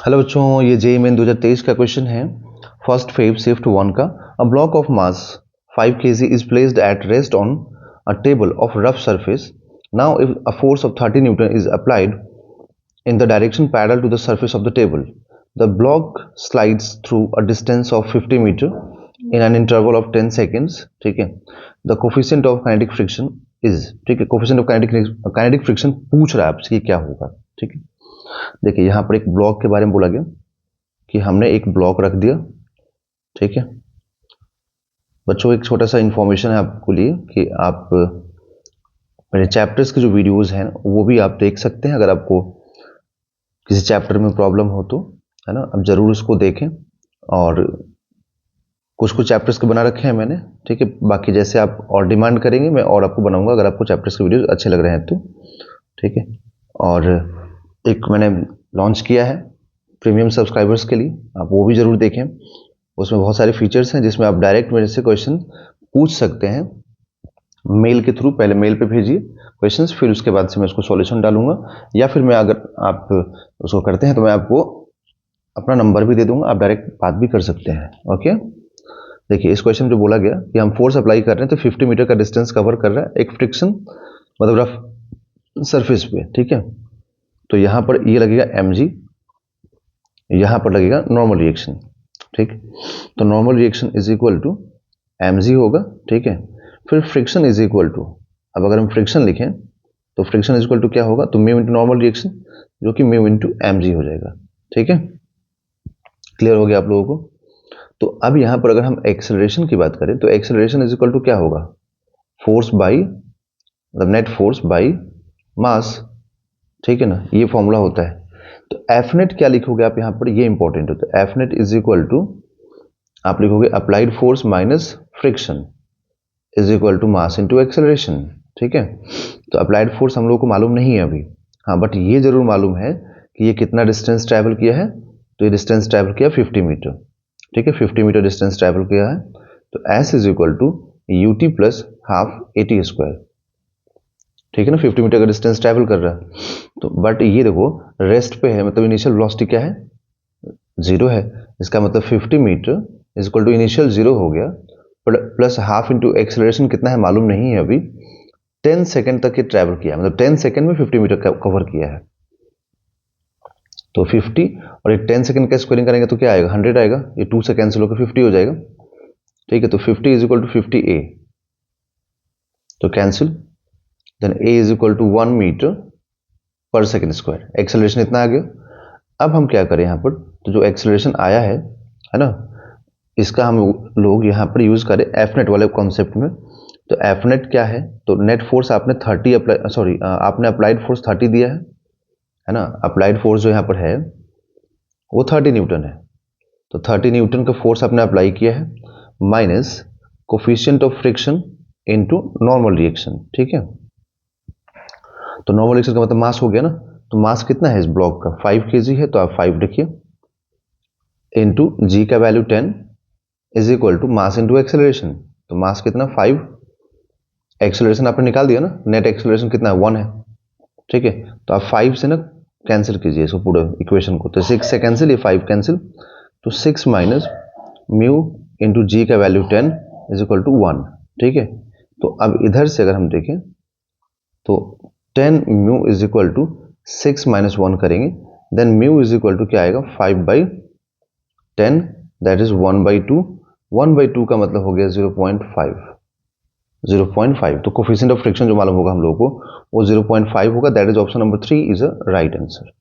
Hello बच्चों, ये JEE main 2023 का क्वेश्चन है। फर्स्ट फेज शिफ्ट 1 का। A block of mass 5 kg is placed at rest on a table of rough surface. Now if a force of 30 Newton is applied in the direction parallel to the surface of the table, the block slides through a distance of 50 meter in an interval of 10 seconds. ठीक है। The coefficient of kinetic friction is, ठीक है, coefficient of kinetic friction पूछ रहा है आपसे कि क्या होगा। ठीक है, देखिए यहाँ पर एक ब्लॉक के बारे में बोला गया कि हमने एक ब्लॉक रख दिया। ठीक है बच्चों, एक छोटा सा इंफॉर्मेशन है आपको लिए कि आप मेरे चैप्टर्स के जो वीडियोस हैं वो भी आप देख सकते हैं। अगर आपको किसी चैप्टर में प्रॉब्लम हो तो, है ना, अब जरूर उसको देखें। और कुछ कुछ चैप्टर्स के बना रखे हैं मैंने। ठीक है, बाकी जैसे आप और डिमांड करेंगे मैं और आपको बनाऊंगा अगर आपको चैप्टर्स के वीडियोस अच्छे लग रहे हैं तो। ठीक है, और एक मैंने लॉन्च किया है प्रीमियम सब्सक्राइबर्स के लिए, आप वो भी ज़रूर देखें। उसमें बहुत सारे फीचर्स हैं जिसमें आप डायरेक्ट मेरे से क्वेश्चन पूछ सकते हैं मेल के थ्रू। पहले मेल पे भेजिए क्वेश्चंस, फिर उसके बाद से मैं उसको सॉल्यूशन डालूंगा, या फिर मैं, अगर आप उसको करते हैं तो मैं आपको अपना नंबर भी दे दूंगा, आप डायरेक्ट बात भी कर सकते हैं। ओके, देखिए इस क्वेश्चन में जो बोला गया कि हम फोर्स अप्लाई कर रहे हैं तो 50 मीटर का डिस्टेंस कवर कर रहा है एक फ्रिक्शन मतलब रफ सरफेस पे। ठीक है, तो यहाँ पर ये लगेगा mg, यहाँ पर लगेगा नॉर्मल रिएक्शन। ठीक, तो normal reaction is equal to mg होगा। ठीक है, फिर फ्रिक्शन इज इक्वल टू, अब अगर हम फ्रिक्शन लिखें तो फ्रिक्शन इज इक्वल टू क्या होगा, तो म्यू इंटू नॉर्मल रिएक्शन, जो कि म्यू इंटू mg हो जाएगा। ठीक है, क्लियर हो गया आप लोगों को। तो अब यहाँ पर अगर हम एक्सेलरेशन की बात करें तो एक्सेलरेशन इज इक्वल टू क्या होगा, फोर्स बाई मतलब नेट फोर्स बाई मास। ठीक है ना, ये फॉर्मूला होता है। तो एफ नेट क्या लिखोगे आप यहाँ पर, ये इंपॉर्टेंट होता है। F net is equal to आप लिखोगे applied force minus friction is equal to mass into acceleration. ठीक है, तो अप्लाइड फोर्स हम लोगों को मालूम नहीं है अभी, हाँ, बट ये जरूर मालूम है कि ये कितना डिस्टेंस ट्रैवल किया है। तो ये डिस्टेंस ट्रैवल किया 50 मीटर। ठीक है, 50 मीटर डिस्टेंस ट्रैवल किया है। तो S is equal to U T plus half A T square. ठीक है ना, 50 मीटर का डिस्टेंस ट्रैवल कर रहा है। तो बट ये देखो रेस्ट पे है, मतलब इनिशियल वेलोसिटी क्या है, 0 है। इसका मतलब 50 metre is equal to initial 0 हो गया, प्लस हाफ इंटू एक्सेलरेशन कितना है मालूम नहीं है अभी। 10 सेकेंड तक ये ट्रैवल किया, मतलब 10 सेकेंड में 50 मीटर कवर किया है। तो 50 और ये 10 सेकेंड का स्क्वायरिंग करेंगे तो क्या आएगा, 100 आएगा। ये 2 से कैंसिल होकर 50 हो जाएगा। ठीक है, तो 50 इज इक्वल टू 50 ए, तो cancel. Then A is equal to 1 metre per second square, acceleration इतना आ गया। अब हम क्या करें यहाँ पर, तो जो एक्सेलरेशन आया है ना, इसका हम लोग यहाँ पर यूज करें एफ नेट वाले कॉन्सेप्ट में। तो एफ नेट क्या है, तो नेट फोर्स आपने 30 अप्लाई, आपने अप्लाइड फोर्स 30 दिया है ना। अप्लाइड फोर्स जो यहाँ पर है वो 30 न्यूटन है। तो 30 न्यूटन का फोर्स आपने अप्लाई किया है minus coefficient of friction into normal reaction. ठीक है, तो नॉर्मल रिएक्शन का मतलब मास हो गया ना। तो मास कितना है इस ब्लॉक का, 5 kg है, तो आप 5 लिखिए इनटू जी का value 10 is equal to mass into acceleration. तो मास कितना 5, एक्सेलरेशन आपने निकाल दिया ना, नेट एक्सेलरेशन कितना है 1 है। ठीक है, तो आप 5 से ना कैंसिल कीजिए इसको पूरे इक्वेशन को, तो 6 से कैंसिल, ये 5 कैंसिल, तो 6 माइनस म्यू इंटू जी का वैल्यू 10 इज इक्वल टू 1। ठीक है, तो अब इधर से अगर हम देखें तो 10 mu is equal to 6 minus 1 करेंगे, then mu is equal to क्या आएगा 5/10, दैट इज 1/2। 1/2 का मतलब हो गया 0.5। तो कोफिशिएंट ऑफ फ्रिक्शन जो मालूम होगा हम लोगों को वो 0.5 होगा। That is option number 3 is a right answer.